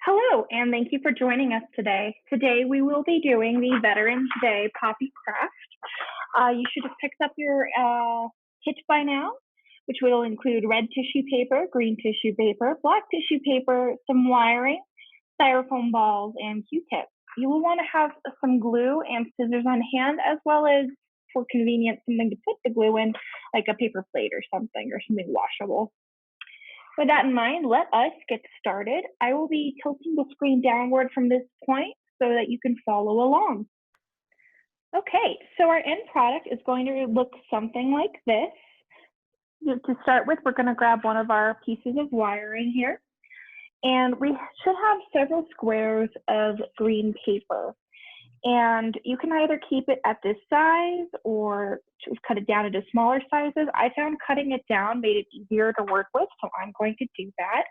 Hello, and thank you for joining us today. Today we will be doing the Veterans Day Poppy Craft. You should have picked up your kit by now, which will include red tissue paper, green tissue paper, black tissue paper, some wiring, styrofoam balls, and Q-tips. You will want to have some glue and scissors on hand, as well as, for convenience, something to put the glue in, like a paper plate or something washable. With that in mind, let us get started. I will be tilting the screen downward from this point so that you can follow along. Okay, so our end product is going to look something like this. To start with, we're going to grab one of our pieces of wiring here, and we should have several squares of green paper. And you can either keep it at this size or just cut it down into smaller sizes. I found cutting it down made it easier to work with, so I'm going to do that.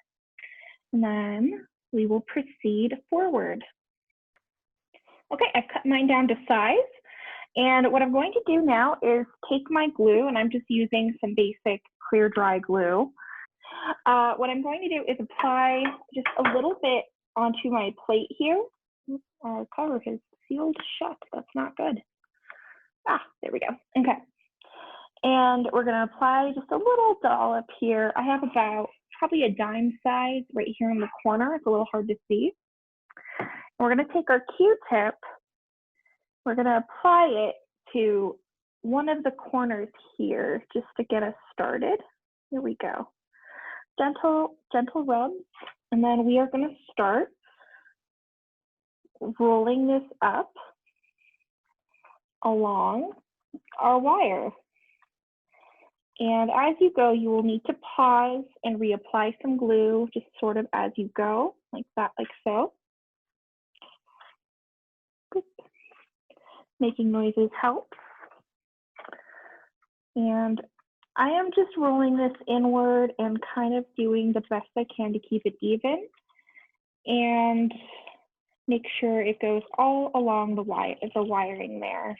And then we will proceed forward. Okay, I've cut mine down to size. And what I'm going to do now is take my glue, and I'm just using some basic clear dry glue. What I'm going to do is apply just a little bit onto my plate here. Our cover is sealed shut. That's not good. There we go. Okay. And we're going to apply just a little dollop here. I have about probably a dime size right here in the corner. It's a little hard to see. And we're going to take our Q-tip. We're going to apply it to one of the corners here just to get us started. Here we go. Gentle rubs. And then we are going to start rolling this up along our wire. And as you go, you will need to pause and reapply some glue, just sort of as you go, like that, like so. Making noises helps. And I am just rolling this inward and kind of doing the best I can to keep it even. And make sure it goes all along the wiring there.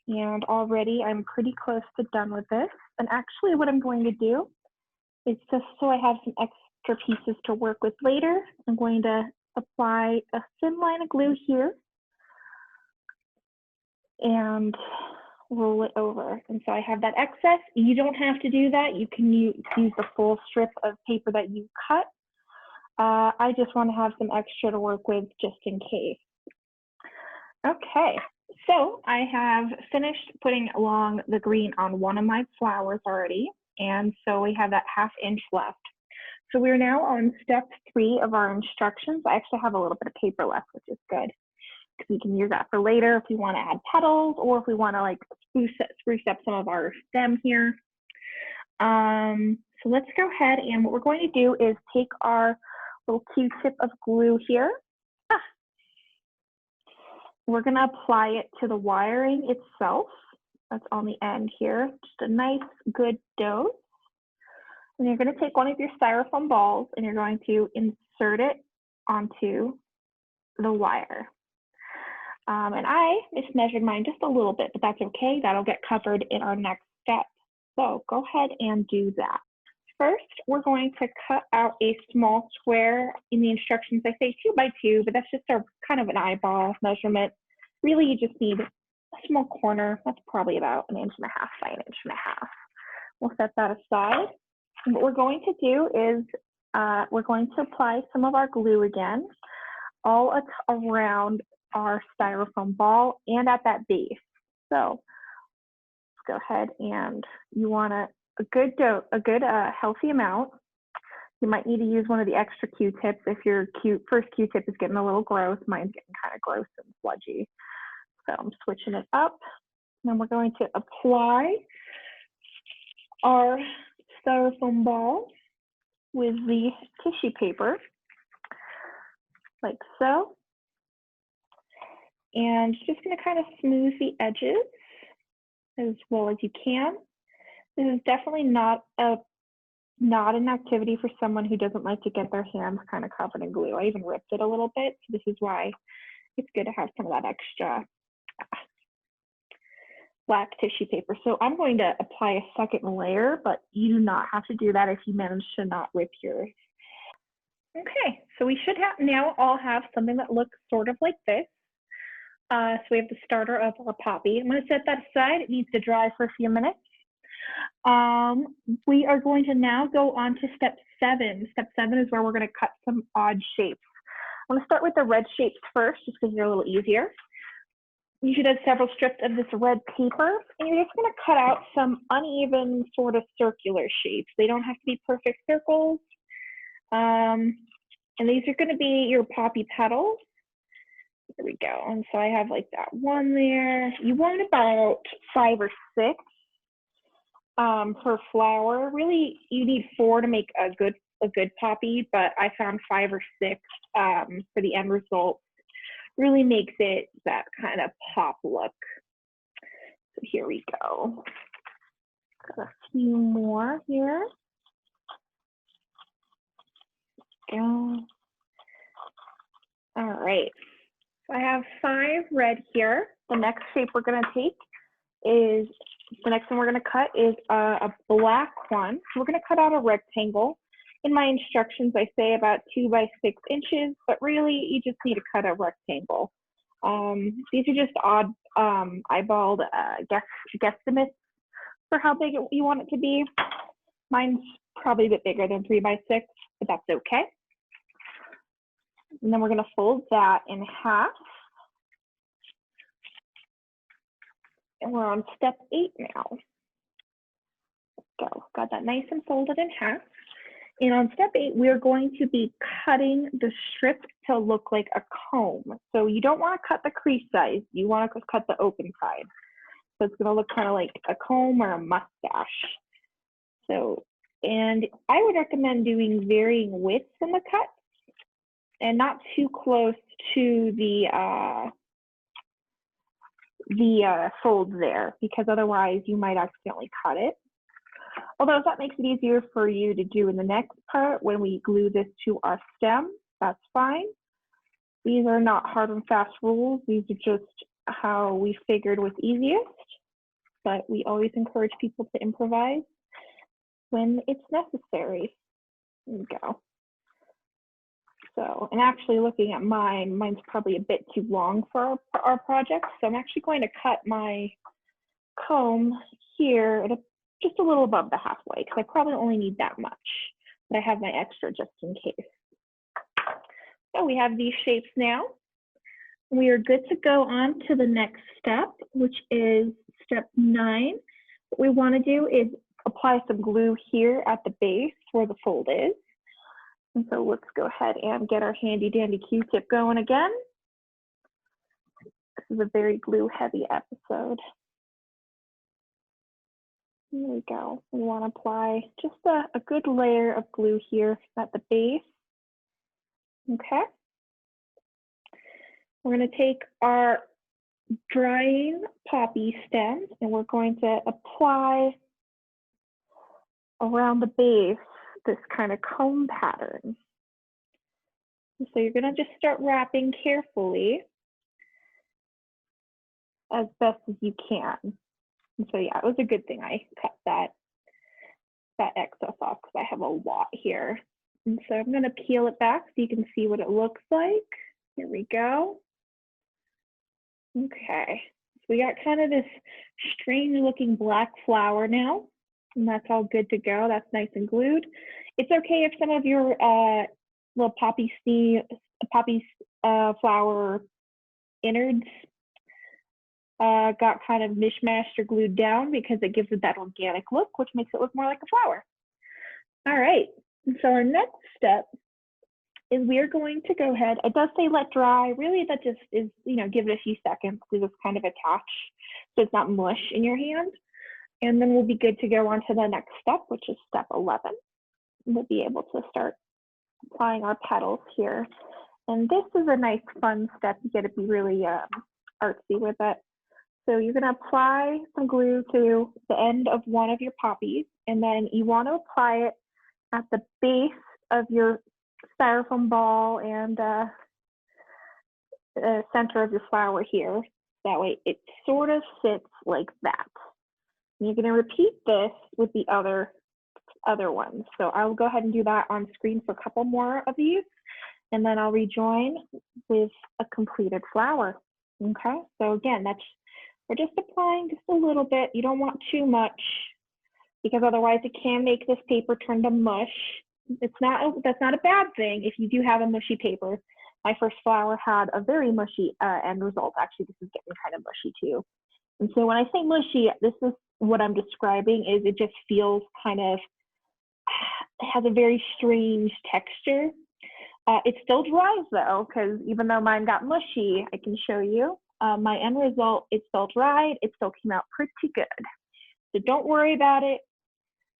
And already I'm pretty close to done with this. And actually what I'm going to do is, just so I have some extra pieces to work with later, I'm going to apply a thin line of glue here and roll it over. And so I have that excess. You don't have to do that. You can use the full strip of paper that you cut. I just want to have some extra to work with just in case. Okay, so I have finished putting along the green on one of my flowers already, and so we have that 1/2 inch left. So we're now on step 3 of our instructions. I actually have a little bit of paper left, which is good, because we can use that for later if we want to add petals, or if we want to like spruce up some of our stem here. So let's go ahead, and what we're going to do is take our little Q-tip of glue here. We're going to apply it to the wiring itself. That's on the end here. Just a nice, good dose. And you're going to take one of your styrofoam balls and you're going to insert it onto the wire. And I mismeasured mine just a little bit, but that's okay. That'll get covered in our next step. So go ahead and do that. First, we're going to cut out a small square. In the instructions, I say 2 by 2, but that's just a kind of an eyeball measurement. Really, you just need a small corner. That's probably about 1.5 inches by 1.5 inches. We'll set that aside. And what we're going to do is we're going to apply some of our glue again, all around our styrofoam ball and at that base. So let's go ahead, and you want a good healthy amount. You might need to use one of the extra Q-tips if your first Q-tip is getting a little gross. Mine's getting kind of gross and sludgy. So I'm switching it up. And then we're going to apply our styrofoam ball with the tissue paper, like so. And just going to kind of smooth the edges as well as you can. This is definitely not an activity for someone who doesn't like to get their hands kind of covered in glue. I even ripped it a little bit, so this is why it's good to have some of that extra black tissue paper. So I'm going to apply a second layer, but you do not have to do that if you manage to not rip yours. Okay, so we should have now all have something that looks sort of like this. So we have the starter of our poppy. I'm going to set that aside. It needs to dry for a few minutes. We are going to now go on to step 7. Step 7 is where we're going to cut some odd shapes. I'm going to start with the red shapes first, just because they're a little easier. You should have several strips of this red paper, and you're just going to cut out some uneven sort of circular shapes. They don't have to be perfect circles. And these are going to be your poppy petals. There we go. And so I have like that one there. You want about 5 or 6 per flower. Really, you need 4 to make a good poppy, but I found 5 or 6 for the end result. Really makes it that kind of pop look. So here we go. Got a few more here. Go. All right. So I have 5 red here. The next shape we're going to take is, the next one we're going to cut is a black one. So we're going to cut out a rectangle. In my instructions, I say about 2 by 6 inches, but really you just need to cut a rectangle. These are just odd eyeballed guesstimates for how big you want it to be. Mine's probably a bit bigger than 3 by 6, but that's okay. And then we're going to fold that in half. And we're on step 8 now. Let's go. Got that nice and folded in half. And on step 8, we're going to be cutting the strip to look like a comb. So you don't want to cut the crease size. You want to cut the open side. So it's going to look kind of like a comb or a mustache. So, and I would recommend doing varying widths in the cut and not too close to the folds there, because otherwise you might accidentally cut it. Although if that makes it easier for you to do in the next part when we glue this to our stem, that's fine. These are not hard and fast rules. These are just how we figured was easiest, but we always encourage people to improvise when it's necessary. There we go. So, and actually looking at mine's probably a bit too long for our project. So I'm actually going to cut my comb here at just a little above the halfway, because I probably only need that much, but I have my extra just in case. So we have these shapes now. We are good to go on to the next step, which is step 9. What we want to do is apply some glue here at the base where the fold is. And so let's go ahead and get our handy dandy Q-tip going again. This is a very glue heavy episode. There we go. We want to apply just a good layer of glue here at the base. Okay. We're going to take our drying poppy stem and we're going to apply around the base this kind of comb pattern. And so you're going to just start wrapping carefully as best as you can. And so yeah, it was a good thing I cut that excess off because I have a lot here. And so I'm going to peel it back so you can see what it looks like. Here we go. Okay, so we got kind of this strange looking black flower now, and that's all good to go. That's nice and glued. It's okay if some of your little poppy flower innards got kind of mishmashed or glued down, because it gives it that organic look, which makes it look more like a flower. All right, and so our next step is we are going to go ahead. It does say let dry. Really, that just is, give it a few seconds to just kind of attach so it's not mush in your hand. And then we'll be good to go on to the next step, which is step 11. We'll be able to start applying our petals here. And this is a nice, fun step. You get to be really artsy with it. So you're going to apply some glue to the end of one of your poppies, and then you want to apply it at the base of your styrofoam ball and the center of your flower here. That way it sort of sits like that. And you're going to repeat this with the other other ones. So I'll go ahead and do that on screen for a couple more of these, and then I'll rejoin with a completed flower. Okay, so again, we're just applying just a little bit. You don't want too much, because otherwise it can make this paper turn to mush. That's not a bad thing if you do have a mushy paper. My first flower had a very mushy end result. Actually, this is getting kind of mushy too. And so when I say mushy, this is what I'm describing, is it just feels kind of, it has a very strange texture. It still dries though, because even though mine got mushy, I can show you, my end result, it still dried, it still came out pretty good. So don't worry about it.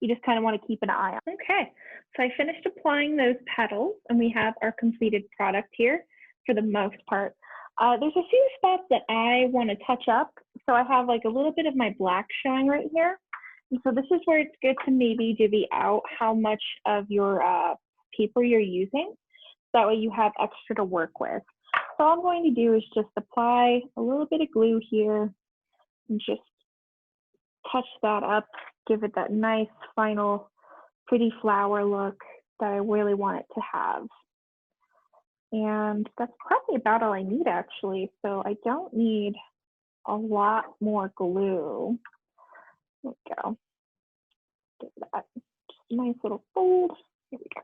You just kind of want to keep an eye on. Okay, so I finished applying those petals, and we have our completed product here for the most part. There's a few spots that I want to touch up. So I have like a little bit of my black showing right here. And so this is where it's good to maybe divvy out how much of your paper you're using. That way you have extra to work with. So all I'm going to do is just apply a little bit of glue here and just touch that up, give it that nice final pretty flower look that I really want it to have. And that's probably about all I need actually. So I don't need a lot more glue. There we go. Give that just a nice little fold. Here we go.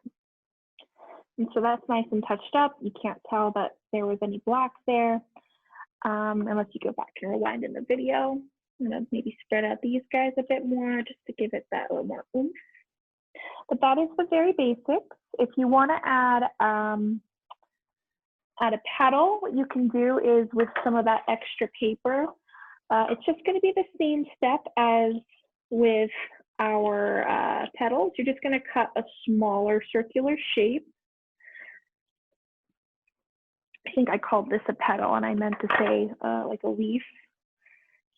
And so that's nice and touched up. You can't tell that there was any black there, unless you go back and rewind in the video. I'm gonna maybe spread out these guys a bit more just to give it that little more oomph. But that is the very basics. If you want to add a petal, what you can do is with some of that extra paper, it's just going to be the same step as with our petals. You're just going to cut a smaller circular shape. I think I called this a petal and I meant to say like a leaf.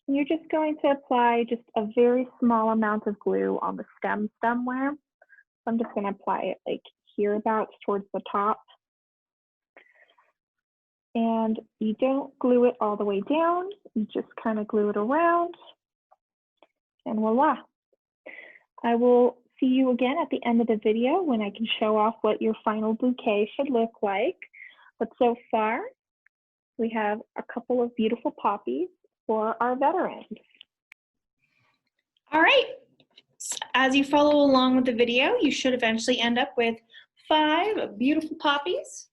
And you're just going to apply just a very small amount of glue on the stemware. So I'm just going to apply it like hereabouts towards the top. And you don't glue it all the way down, you just kind of glue it around, and voila. I will see you again at the end of the video when I can show off what your final bouquet should look like. But so far, we have a couple of beautiful poppies for our veterans. All right, as you follow along with the video, you should eventually end up with 5 beautiful poppies.